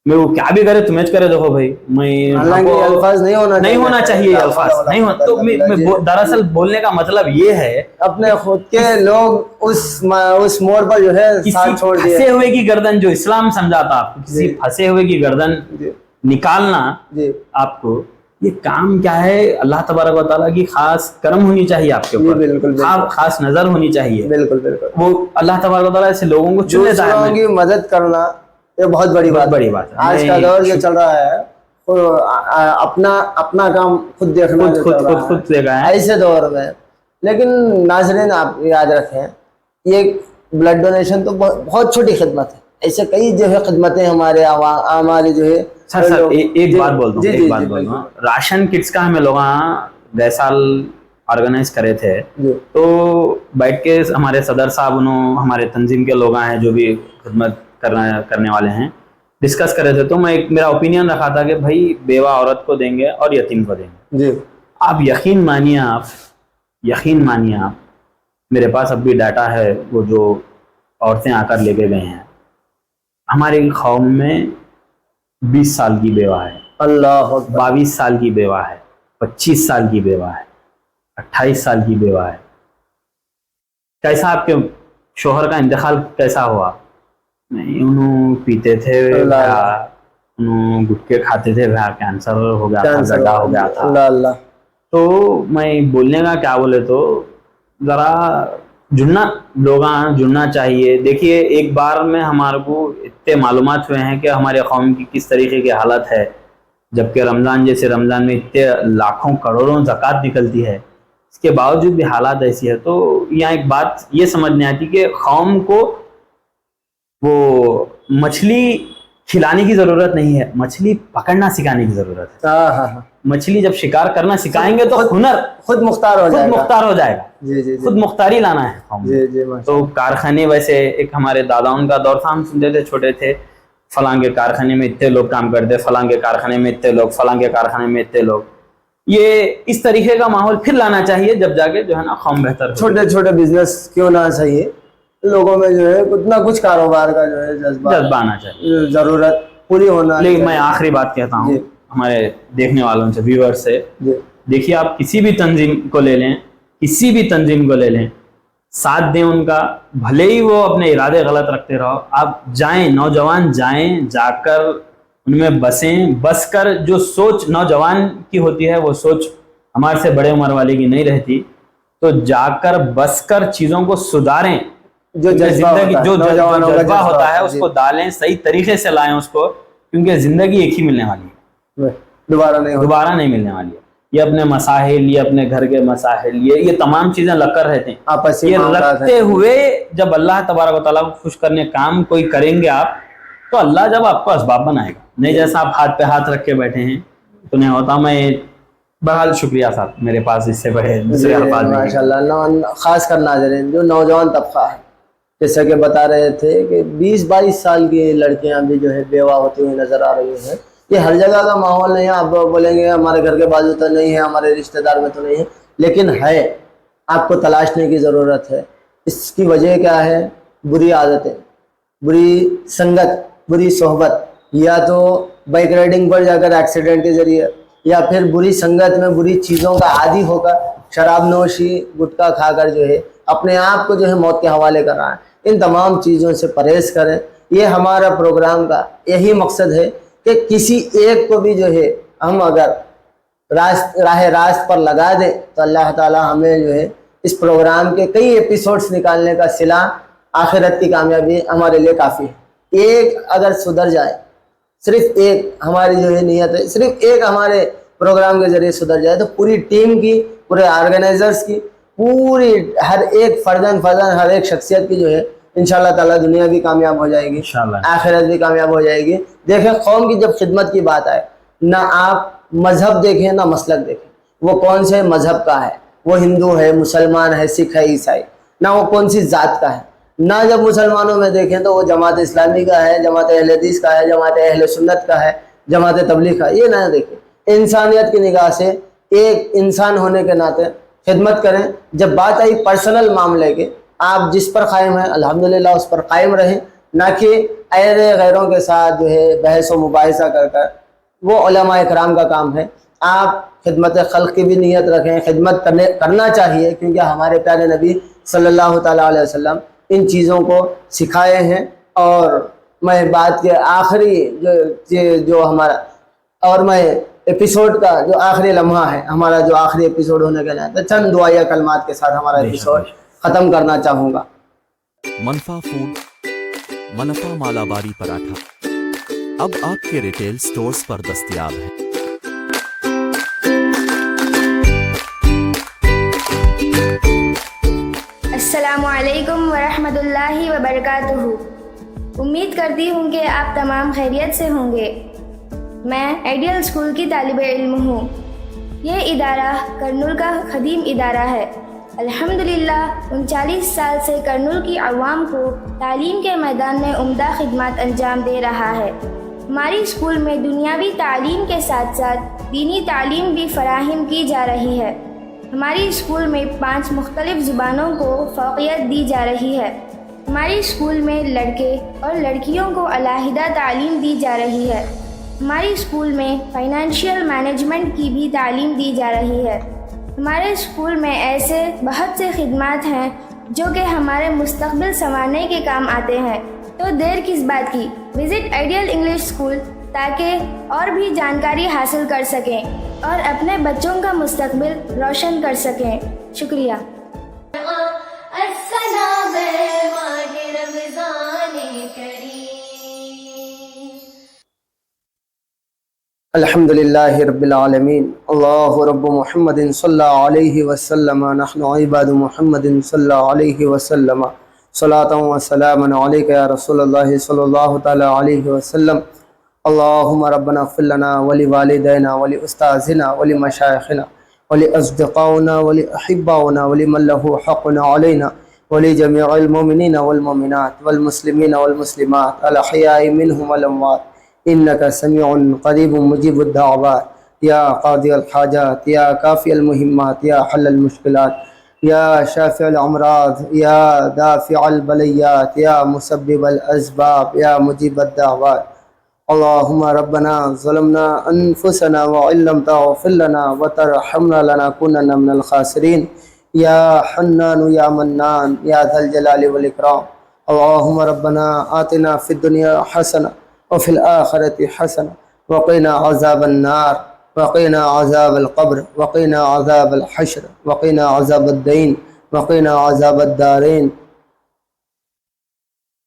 میں وہ کیا بھی کرے تمہیں کرے. دیکھو بھائی میں الفاظ نہیں ہونا چاہیے, الفاظ نہیں ہونا. تو میں دراصل بولنے کا مطلب یہ ہے اپنے خود کے لوگ اس موڑ پر جو ہے ساتھ چھوڑ دیے. پھنسے ہوئے کی گردن جو اسلام سمجھاتا, آپ کسی پھنسے ہوئے کی گردن نکالنا, آپ کو یہ کام کیا ہے, اللہ تبارک و تعالیٰ کی خاص کرم ہونی چاہیے آپ کے اوپر, خاص نظر ہونی چاہیے. بالکل وہ اللہ تبارک و تعالیٰ ایسے لوگوں کو چن لیتا ہے. کی مدد کرنا یہ بہت بڑی بات ہے. آج کا دور جو چل رہا ہے اپنا کام خود دیکھنا خود دیکھا ہے ایسے دور میں. لیکن ناظرین آپ یاد رکھیں, یہ بلڈ ڈونیشن تو بہت چھوٹی خدمت ہے. ایسے کئی جو ہے خدمتیں ہمارے جو ہے. سر ایک بات بولتا ہوں, راشن کٹس کا ہمیں لوگ گئے سال آرگنائز کرے تھے. تو بیٹھ کے ہمارے صدر صاحب انہوں, ہمارے تنظیم کے لوگ ہیں جو بھی خدمت کرنے والے ہیں, ڈسکس کرے تھے. تو میں میرا اوپینین رکھا تھا کہ بھائی بیوہ عورت کو دیں گے اور یتیم کو دیں گے. آپ یقین مانیے, آپ میرے پاس اب بھی ڈاٹا ہے, وہ جو عورتیں آ کر لے کے گئے ہیں. ہمارے قوم میں 20 سال کی بیوہ ہے, 22 سال کی بیوہ ہے, 25 سال کی بیوہ ہے, 28 سال کی بیوہ ہے. کیسا آپ کے شوہر کا انتقال کیسا ہوا؟ نہیں, انہوں پیتے تھے, انہوں گٹکے کھاتے تھے, کینسر ہو گیا تھا, گڈھا ہو گیا تھا. تو میں بولنے کا کیا بولے تو ذرا جڑنا چاہیے. دیکھیے ایک بار میں ہمارے کو اتنے معلومات ہوئے ہیں کہ ہمارے قوم کی کس طریقے کی حالت ہے, جبکہ رمضان جیسے رمضان میں اتنے لاکھوں کروڑوں زکوٰۃ نکلتی ہے, اس کے باوجود بھی حالات ایسی ہے. تو یہاں ایک بات یہ سمجھ نہیں آتی کہ قوم کو وہ مچھلی کھلانے کی ضرورت نہیں ہے, مچھلی پکڑنا سکھانے کی ضرورت ہے. مچھلی جب شکار کرنا سکھائیں گے تو ہنر خود مختار ہو جائے گا. خود مختاری لانا ہے. تو کارخانے, ویسے ایک ہمارے داداؤں کا دور تھا, ہم سنتے تھے چھوٹے تھے, فلاں کے کارخانے میں اتنے لوگ کام کرتے, فلاں کے کارخانے میں اتنے لوگ, فلاں کے کارخانے میں اتنے لوگ. یہ اس طریقے کا ماحول پھر لانا چاہیے جب جا کے جو ہے نا قوم بہتر. چھوٹے بزنس کیوں نہ صحیح, لوگوں میں جو ہے کچھ کاروبار کا جو ہے جذبہ آنا چاہیے, ضرورت پوری ہونا. لیکن میں آخری بات کہتا ہوں ہمارے دیکھنے والوں سے, ویور سے, دیکھیے آپ کسی بھی تنظیم کو لے لیں, ساتھ دیں ان کا، بھلے ہی وہ اپنے ارادے غلط رکھتے رہو، آپ جائیں، نوجوان جائیں، جا کر ان میں بسیں، بس کر جو سوچ نوجوان کی ہوتی ہے وہ سوچ ہمارے سے بڑے عمر والے کی نہیں رہتی، تو جا کر بس کر چیزوں کو سدھاریں، جو زندگی جو نوجوانوں کا جذبہ ہوتا ہے اس جی، کو ڈالیں، صحیح طریقے سے لائیں اس کو، کیونکہ زندگی ایک ہی ملنے والی ہے، دوبارہ نہیں ہوتا. دوبارہ نہیں ملنے والی ہے. یہ اپنے مسائل، یہ اپنے گھر کے مسائل، یہ تمام چیزیں لگ کر رہتے ہیں. آپسی یہ معاملات رکھتے ہیں. ہوئے جب اللہ تبارک و تعالیٰ کو خوش کرنے کام کوئی کریں گے آپ، تو اللہ جب آپ کو اسباب بنائے گا، نہیں جیسا آپ ہاتھ پہ ہاتھ رکھ کے بیٹھے ہیں تو نہیں ہوتا. میں بہرحال شکریہ صاحب، میرے پاس اس سے بڑے دوسرے الفاظ نہیں. ماشاء اللہ. خاص کر ناظرین جو نوجوان طبقہ ہے، جیسا کہ بتا رہے تھے کہ 20-22 سال کی لڑکیاں بھی جو ہے بیوہ ہوتی ہوئی نظر آ رہی ہیں. یہ ہر جگہ کا ماحول نہیں ہے. آپ بولیں گے ہمارے گھر کے بازو تو نہیں ہے، ہمارے رشتہ دار میں تو نہیں ہے، لیکن ہے. آپ کو تلاشنے کی ضرورت ہے. اس کی وجہ کیا ہے؟ بری عادتیں، بری سنگت، بری صحبت، یا تو بائک رائڈنگ پر جا کر ایکسیڈنٹ کے ذریعے، یا پھر بری سنگت میں بری چیزوں کا عادی ہو کر شراب نوشی گٹکا کھا کر جو ہے اپنے آپ کو جو ہے موت کے حوالے کر رہا ہے. ان تمام چیزوں سے پرہیز کریں. یہ ہمارا پروگرام کا یہی مقصد ہے کہ کسی ایک کو بھی جو ہے ہم اگر راہ راست پر لگا دیں تو اللہ تعالی ہمیں جو ہے اس پروگرام کے کئی ایپیسوڈز نکالنے کا صلہ آخرت کی کامیابی ہمارے لیے کافی ہے. ایک اگر سدھر جائے، صرف ایک ہماری جو ہے نیت ہے، صرف ایک ہمارے پروگرام کے ذریعے سدھر جائے تو پوری ٹیم کی، پورے آرگنائزرز کی، پوری ہر ایک فردن ہر ایک شخصیت کی جو ہے انشاءاللہ تعالیٰ دنیا بھی کامیاب ہو جائے گی، آخرت بھی کامیاب ہو جائے گی. دیکھیں قوم کی جب خدمت کی بات آئے، نہ آپ مذہب دیکھیں نہ مسلک دیکھیں، وہ کون سے مذہب کا ہے، وہ ہندو ہے، مسلمان ہے، سکھ ہے، عیسائی، نہ وہ کون سی ذات کا ہے. نہ جب مسلمانوں میں دیکھیں تو وہ جماعت اسلامی کا ہے، جماعت اہل حدیث کا ہے، جماعت اہل سنت کا ہے، جماعت تبلیغ کا ہے، یہ نہ دیکھیں. انسانیت کی نگاہ سے ایک انسان ہونے کے ناطے خدمت کریں. جب بات آئی پرسنل معاملے کے، آپ جس پر قائم ہیں الحمدللہ اس پر قائم رہیں، نہ کہ غیروں کے ساتھ جو ہے بحث و مباحثہ کر وہ علماء اکرام کا کام ہے. آپ خدمت خلق کی بھی نیت رکھیں، خدمت کرنا چاہیے، کیونکہ ہمارے پیارے نبی صلی اللہ تعالیٰ علیہ وسلم ان چیزوں کو سکھائے ہیں. اور میں بات کے آخری جو ہمارا، اور میں ایپیسوڈ کا جو آخری لمحہ ہے، ہمارا جو آخری ایپیسوڈ ہونے کے لیے چند دعائیہ کلمات کے ساتھ ہمارا ایپیسوڈ ختم کرنا چاہوں گا. منفا فوڈ، منفا مالاباری پراٹھا اب آپ کے ریٹیل سٹورز پر دستیاب ہے. السلام علیکم ورحمۃ اللہ وبرکاتہ. امید کرتی ہوں کہ آپ تمام خیریت سے ہوں گے. میں آئیڈیل اسکول کی طالب علم ہوں. یہ ادارہ کرنول کا قدیم ادارہ ہے. الحمدللہ 39 سال سے کرنول کی عوام کو تعلیم کے میدان میں عمدہ خدمات انجام دے رہا ہے. ہماری اسکول میں دنیاوی تعلیم کے ساتھ ساتھ دینی تعلیم بھی فراہم کی جا رہی ہے. ہماری اسکول میں 5 مختلف زبانوں کو فوقیت دی جا رہی ہے. ہماری اسکول میں لڑکے اور لڑکیوں کو علیحدہ تعلیم دی جا رہی ہے. ہماری اسکول میں فائنینشیل مینجمنٹ کی بھی تعلیم دی جا رہی ہے. ہمارے اسکول میں ایسے بہت سے خدمات ہیں جو کہ ہمارے مستقبل سنوارنے کے کام آتے ہیں. تو دیر کس بات کی، وزٹ آئیڈیل انگلش اسکول تاکہ اور بھی جانکاری حاصل کر سکیں اور اپنے بچوں کا مستقبل روشن کر سکیں. شکریہ. السلام ماہ رمضان کریم. الحمدللہ رب العالمین. اللہ رب محمد صلی اللہ علیہ وسلم. نحن عباد محمد صلی اللہ علیہ وسلم. صلاۃ و سلام علیک یا رسول اللہ صلی اللہ تعالی علیہ وسلم. اللہم ربنا اغفر لنا ولوالدینا ولاستاذنا ولمشایخنا ولاصدقائنا ولاحبائنا ولمن له حق علینا ولجميع المؤمنین والمؤمنات والمسلمین والمسلمات الاحیاء منهم والاموات انك سمیع قریب مجیب الدعوات یا قاضی الحاجات یا کافی المہمات یا حل المشکلات یا شافع الامراض یا دافع البلیات یا مسبب الاسباب یا مجیب الدعوات. اللہم ربنا ظلمنا انفسنا وان لم تغفر لنا وترحمنا لنکونن من الخاسرین. یا حنان یا منان یا ذا الجلال والاکرام اللہم ربنا آتنا فی الدنیا حسنہ وفی الآخرۃ حسنہ وقنا عذاب النار وقنا عذاب القبر وقنا عذاب الحشر وقنا عذاب الدین وقنا عذاب الدارین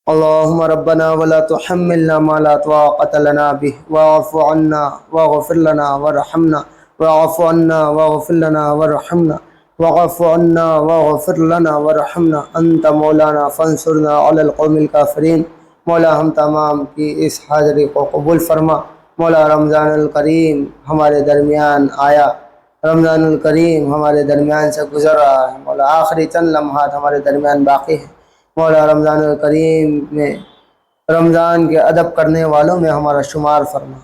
اللہم ربنا ولا تحملنا ما لا طاقة لنا به واعف عنا واغفر لنا وارحمنا واعف عنا واغفر لنا وارحمنا واعف عنا واغفر لنا وارحمنا انت مولانا فانصرنا علی القوم الکافرین۔ مولا ہم تمام کی اس حاضری کو قبول فرما۔ مولا رمضان الکریم ہمارے درمیان آیا، رمضان الکریم ہمارے درمیان سے گزر رہا ہے، مولا آخری چند لمحات ہمارے درمیان باقی ہیں۔ مولا رمضان الکریم میں رمضان کے ادب کرنے والوں میں ہمارا شمار فرما۔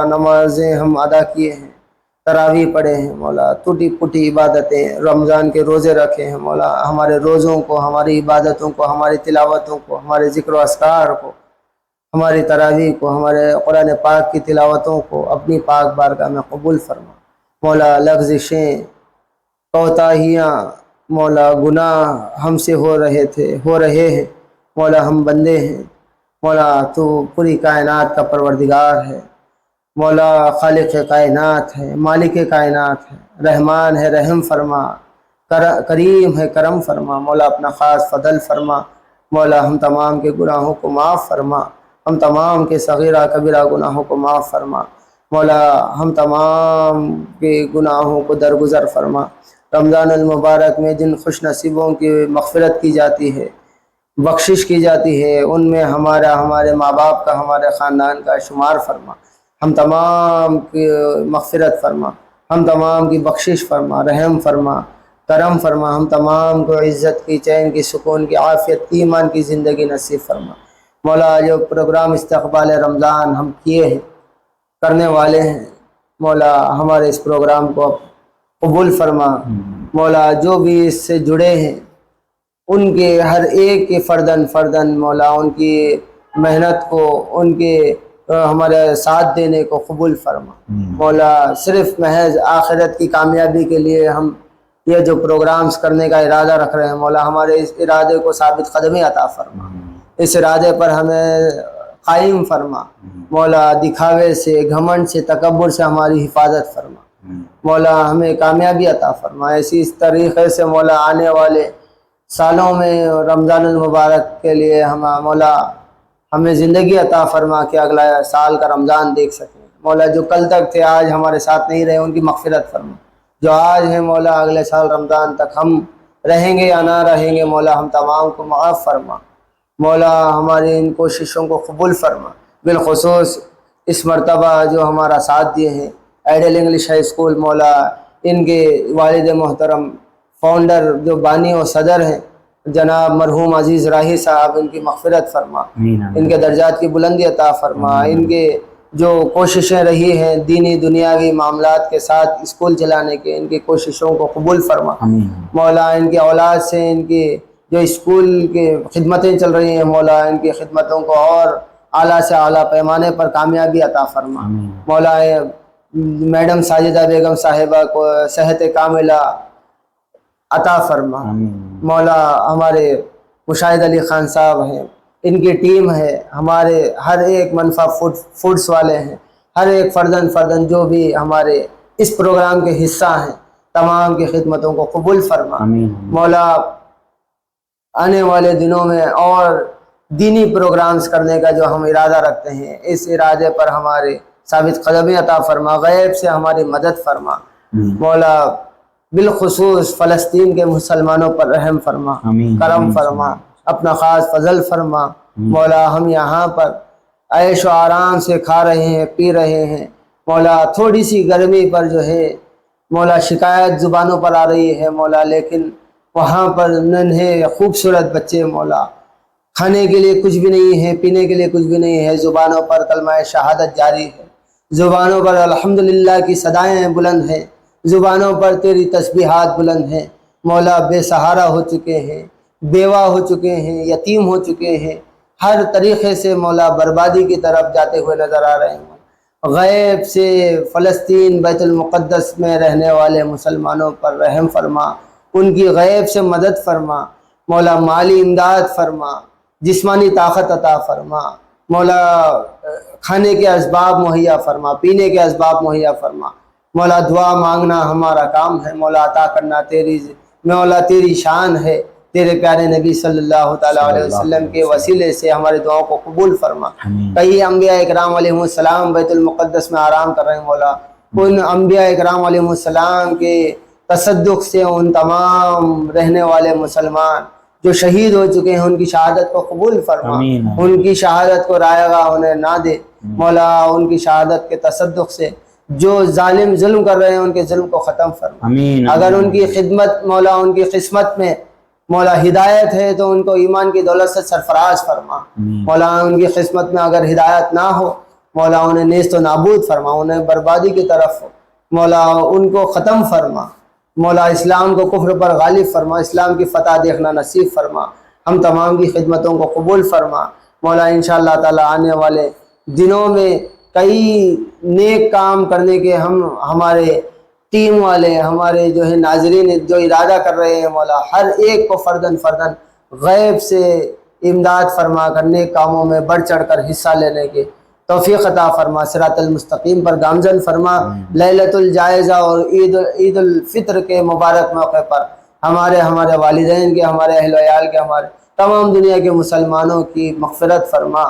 نمازیں ہم ادا کیے ہیں، تراویح پڑھے ہیں مولا، ٹوٹی پھوٹی عبادتیں، رمضان کے روزے رکھے ہیں مولا، ہمارے روزوں کو، ہماری عبادتوں کو، ہماری تلاوتوں کو، ہمارے ذکر و اذکار کو، ہماری تراویح کو، ہمارے قرآن پاک کی تلاوتوں کو اپنی پاک بارگاہ میں قبول فرما۔ مولا لغزشیں، کوتاہیاں، مولا گناہ ہم سے ہو رہے ہیں مولا، ہم بندے ہیں مولا، تو پوری کائنات کا پروردگار ہے مولا، خالق کائنات ہے، مالک کائنات ہے، رحمان ہے رحم فرما، کریم ہے کرم فرما مولا، اپنا خاص فضل فرما مولا، ہم تمام کے گناہوں کو معاف فرما، ہم تمام کے صغیرہ کبیرہ گناہوں کو معاف فرما مولا، ہم تمام کے گناہوں کو درگزر فرما۔ رمضان المبارک میں جن خوش نصیبوں کی مغفرت کی جاتی ہے، بخشش کی جاتی ہے، ان میں ہمارے ماں باپ کا، ہمارے خاندان کا شمار فرما، ہم تمام کی مغفرت فرما، ہم تمام کی بخشش فرما، رحم فرما، کرم فرما، ہم تمام کو عزت کی، چین کی، سکون کی، عافیت کی، ایمان کی زندگی نصیب فرما مولا۔ جو پروگرام استقبال رمضان ہم کیے ہیں، کرنے والے ہیں مولا، ہمارے اس پروگرام کو قبول فرما مولا، جو بھی اس سے جڑے ہیں ان کے ہر ایک کے فردن مولا، ان کی محنت کو، ان کے ہمارے ساتھ دینے کو قبول فرما مولا۔ صرف محض آخرت کی کامیابی کے لیے ہم یہ جو پروگرامز کرنے کا ارادہ رکھ رہے ہیں مولا، ہمارے اس ارادے کو ثابت قدمی عطا فرما، اس ارادے پر ہمیں قائم فرما مولا، دکھاوے سے، گھمنڈ سے، تکبر سے ہماری حفاظت فرما مولا، ہمیں کامیابی عطا فرما۔ اس طریقے سے مولا آنے والے سالوں میں رمضان المبارک کے لیے مولا ہمیں زندگی عطا فرما کہ اگلا سال کا رمضان دیکھ سکیں مولا۔ جو کل تک تھے آج ہمارے ساتھ نہیں رہے، ان کی مغفرت فرما۔ جو آج ہیں مولا، اگلے سال رمضان تک ہم رہیں گے یا نہ رہیں گے مولا، ہم تمام کو معاف فرما مولا، ہماری ان کوششوں کو قبول فرما۔ بالخصوص اس مرتبہ جو ہمارا ساتھ دیے ہیں آئیڈیل انگلش ہائی اسکول مولا، ان کے والد محترم، فاؤنڈر جو بانی و صدر ہیں جناب مرحوم عزیز راہی صاحب، ان کی مغفرت فرما، ان کے درجات کی بلندی عطا فرما، ان کے جو کوششیں رہی ہیں دینی دنیاوی معاملات کے ساتھ اسکول چلانے کے، ان کی کوششوں کو قبول فرما مولا۔ ان کے اولاد سے ان کی جو اسکول کی خدمتیں چل رہی ہیں مولا، ان کی خدمتوں کو اور اعلیٰ سے اعلیٰ پیمانے پر کامیابی عطا فرما مولا۔ میڈم ساجدہ بیگم صاحبہ کو صحت کاملہ عطا فرما مولا۔ ہمارے مشاہد علی خان صاحب ہیں، ان کی ٹیم ہے، ہمارے ہر ایک منفع فوڈس والے ہیں، ہر ایک فردن جو بھی ہمارے اس پروگرام کے حصہ ہیں، تمام کی خدمتوں کو قبول فرما مولا۔ آنے والے دنوں میں اور دینی پروگرامز کرنے کا جو ہم ارادہ رکھتے ہیں، اس ارادے پر ہمارے ثابت قدمی عطا فرما، غیب سے ہماری مدد فرما مولا۔ بالخصوص فلسطین کے مسلمانوں پر رحم فرما، کرم فرما، اپنا خاص فضل فرما مولا۔ ہم یہاں پر عیش و آرام سے کھا رہے ہیں، پی رہے ہیں مولا، تھوڑی سی گرمی پر جو ہے مولا شکایت زبانوں پر آ رہی ہے مولا، لیکن وہاں پر ننھے خوبصورت بچے مولا، کھانے کے لیے کچھ بھی نہیں ہے، پینے کے لیے کچھ بھی نہیں ہے، زبانوں پر کلمہ شہادت جاری ہے، زبانوں پر الحمدللہ کی صدائیں بلند ہیں، زبانوں پر تیری تسبیحات بلند ہیں مولا۔ بے سہارا ہو چکے ہیں، بیوہ ہو چکے ہیں، یتیم ہو چکے ہیں، ہر طریقے سے مولا بربادی کی طرف جاتے ہوئے نظر آ رہے ہیں غیب سے فلسطین بیت المقدس میں رہنے والے مسلمانوں پر رحم فرما، ان کی غیب سے مدد فرما مولا، مالی امداد فرما، جسمانی طاقت عطا فرما مولا، کھانے کے اسباب مہیا فرما، پینے کے اسباب مہیا فرما مولا۔ دعا مانگنا ہمارا کام ہے مولا، عطا کرنا تیری شان ہے۔ تیرے پیارے نبی صلی اللہ تعالیٰ علیہ وسلم کے وسیلے سے ہمارے دعاؤں کو قبول فرما۔ کئی انبیاء اکرام علیہ السلام بیت المقدس میں آرام کر رہے ہیں مولا، ان انبیاء اکرام علیہ السلام کے تصدق سے ان تمام رہنے والے مسلمان جو شہید ہو چکے ہیں ان کی شہادت کو قبول فرما، ان کی شہادت کو رائے گاہ انہیں نہ دے مولا، ان کی شہادت کے تصدق سے جو ظالم ظلم کر رہے ہیں ان کے ظلم کو ختم فرما۔ اگر ان کی خدمت مولا، ان کی قسمت میں مولا ہدایت ہے تو ان کو ایمان کی دولت سے سرفراز فرما مولا، ان کی قسمت میں اگر ہدایت نہ ہو مولا انہیں نیست و نابود فرما، انہیں بربادی کی طرف مولا ان کو ختم فرما مولا، اسلام کو کفر پر غالب فرما، اسلام کی فتح دیکھنا نصیب فرما، ہم تمام کی خدمتوں کو قبول فرما مولا۔ انشاءاللہ تعالی آنے والے دنوں میں کئی نیک کام کرنے کے ہمارے ٹیم والے ہمارے جو ہے ناظرین جو ارادہ کر رہے ہیں مولا، ہر ایک کو فردن غیب سے امداد فرما کر نیک کاموں میں بڑھ چڑھ کر حصہ لینے کے توفیق عطا فرما، صراط المستقیم پر گامزن فرما۔ لیلۃ الجائزہ اور عید الفطر کے مبارک موقع پر ہمارے والدین کے، ہمارے اہل و عیال کے، ہمارے تمام دنیا کے مسلمانوں کی مغفرت فرما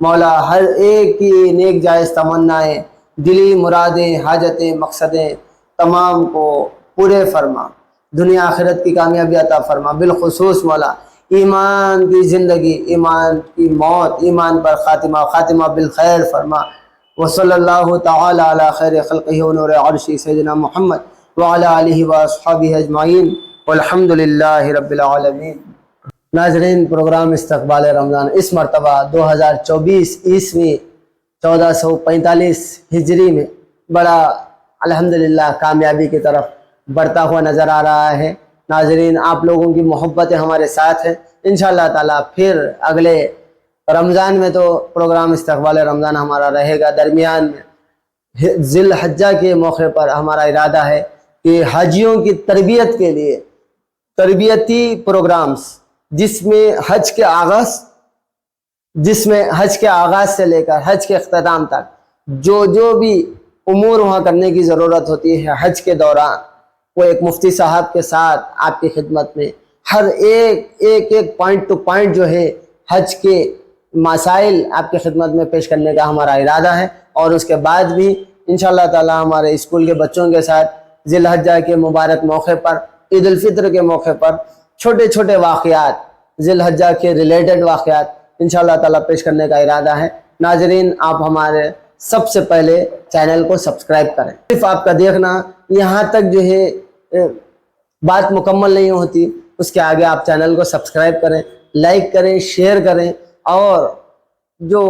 مولا، ہر ایک کی نیک جائز تمنائیں، دلی مرادیں، حاجتیں، مقصدیں تمام کو پورے فرما، دنیا آخرت کی کامیابی عطا فرما، بالخصوص مولا ایمان کی زندگی، ایمان کی موت، ایمان پر خاتمہ بالخیر فرما۔ وصلی اللہ تعالی علی خیر خلقہ و نور عرشہ سیدنا محمد وعلی آلہ واصحابہ اجمعین والحمد للہ رب العالمین۔ ناظرین، پروگرام استقبال رمضان اس مرتبہ 2024 عیسوی 1445 ہجری میں بڑا الحمدللہ کامیابی کی طرف بڑھتا ہوا نظر آ رہا ہے۔ ناظرین، آپ لوگوں کی محبت ہمارے ساتھ ہے، انشاءاللہ تعالیٰ پھر اگلے رمضان میں تو پروگرام استقبال رمضان ہمارا رہے گا۔ درمیان میں ذی الحجہ کے موقع پر ہمارا ارادہ ہے کہ حاجیوں کی تربیت کے لیے تربیتی پروگرامز جس میں حج کے آغاز سے لے کر حج کے اختتام تک جو بھی امور وہاں کرنے کی ضرورت ہوتی ہے حج کے دوران، وہ ایک مفتی صاحب کے ساتھ آپ کی خدمت میں ہر ایک پوائنٹ ٹو پوائنٹ جو ہے حج کے مسائل آپ کی خدمت میں پیش کرنے کا ہمارا ارادہ ہے۔ اور اس کے بعد بھی انشاءاللہ تعالی ہمارے اسکول کے بچوں کے ساتھ ذی الحجہ کے مبارک موقع پر، عید الفطر کے موقع پر چھوٹے واقعات، ذی الحجہ کے ریلیٹڈ واقعات انشاءاللہ تعالی پیش کرنے کا ارادہ ہے۔ ناظرین، آپ ہمارے سب سے پہلے چینل کو سبسکرائب کریں۔ صرف آپ کا دیکھنا یہاں تک جو ہے بات مکمل نہیں ہوتی، اس کے آگے آپ چینل کو سبسکرائب کریں، لائک کریں، شیئر کریں، اور جو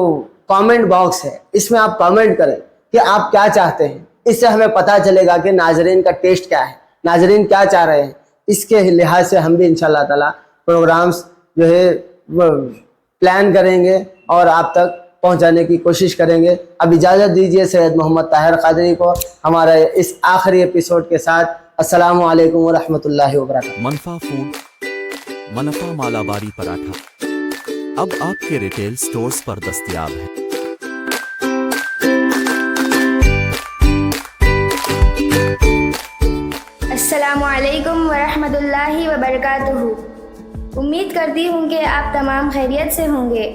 کامنٹ باکس ہے اس میں آپ کامنٹ کریں کہ آپ کیا چاہتے ہیں۔ اس سے ہمیں پتہ چلے گا کہ ناظرین کا ٹیسٹ کیا ہے، ناظرین کیا چاہ رہے ہیں۔ اس کے لحاظ سے ہم بھی انشاءاللہ تعالی پروگرامز جو ہے پلان کریں گے اور آپ تک پہنچانے کی کوشش کریں گے۔ اب اجازت دیجیے سید محمد طاہر قادری کو ہمارے اس آخری ایپیسوڈ کے ساتھ۔ السلام علیکم ورحمۃ اللہ وبرکاتہ۔ منفا فوڈ، منفا مالاباری پراٹھا اب آپ کے ریٹیل سٹورز پر دستیاب ہے۔ السلام علیکم ورحمۃ اللہ وبرکاتہ۔ امید کرتی ہوں کہ آپ تمام خیریت سے ہوں گے۔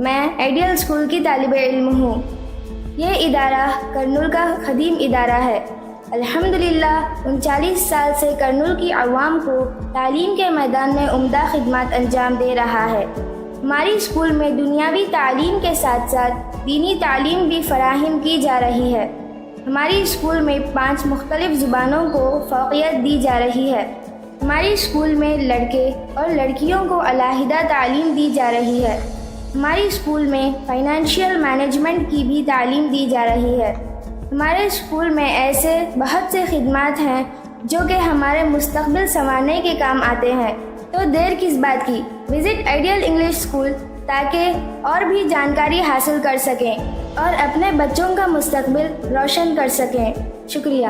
میں آئیڈیل اسکول کی طالب علم ہوں۔ یہ ادارہ کرنول کا قدیم ادارہ ہے۔ الحمدللہ 39 سال سے کرنول کی عوام کو تعلیم کے میدان میں عمدہ خدمات انجام دے رہا ہے۔ ہماری اسکول میں دنیاوی تعلیم کے ساتھ ساتھ دینی تعلیم بھی فراہم کی جا رہی ہے۔ ہماری اسکول میں 5 مختلف زبانوں کو فوقیت دی جا رہی ہے۔ ہماری اسکول میں لڑکے اور لڑکیوں کو علیحدہ تعلیم دی جا رہی ہے۔ ہماری اسکول میں فائنینشیل مینجمنٹ کی بھی تعلیم دی جا رہی ہے۔ ہمارے اسکول میں ایسے بہت سے خدمات ہیں جو کہ ہمارے مستقبل سنوارنے کے کام آتے ہیں، تو دیر کس بات کی، وزٹ آئیڈیل انگلش اسکول تاکہ اور بھی جانکاری حاصل کر سکیں اور اپنے بچوں کا مستقبل روشن کر سکیں. شکریہ.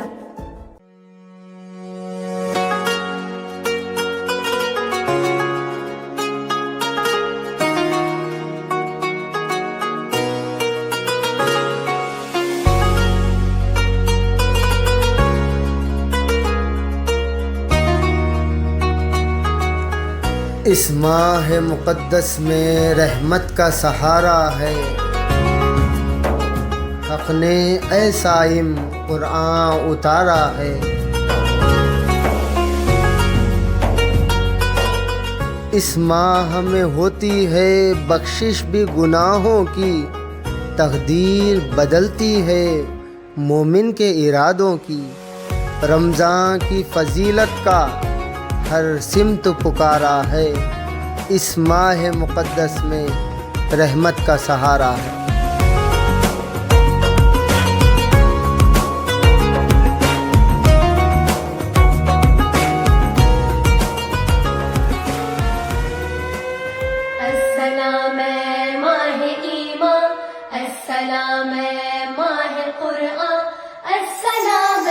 اس ماہ مقدس میں رحمت کا سہارا ہے. حق نے اے صائم قرآن اتارا ہے. اس ماہ میں ہوتی ہے بخشش بھی گناہوں کی، تقدیر بدلتی ہے مومن کے ارادوں کی. رمضان کی فضیلت کا ہر سمت پکارا ہے. اس ماہ مقدس میں رحمت کا سہارا ہے. السلام ماہ ایمان، السلام ماہ قرآن، السلام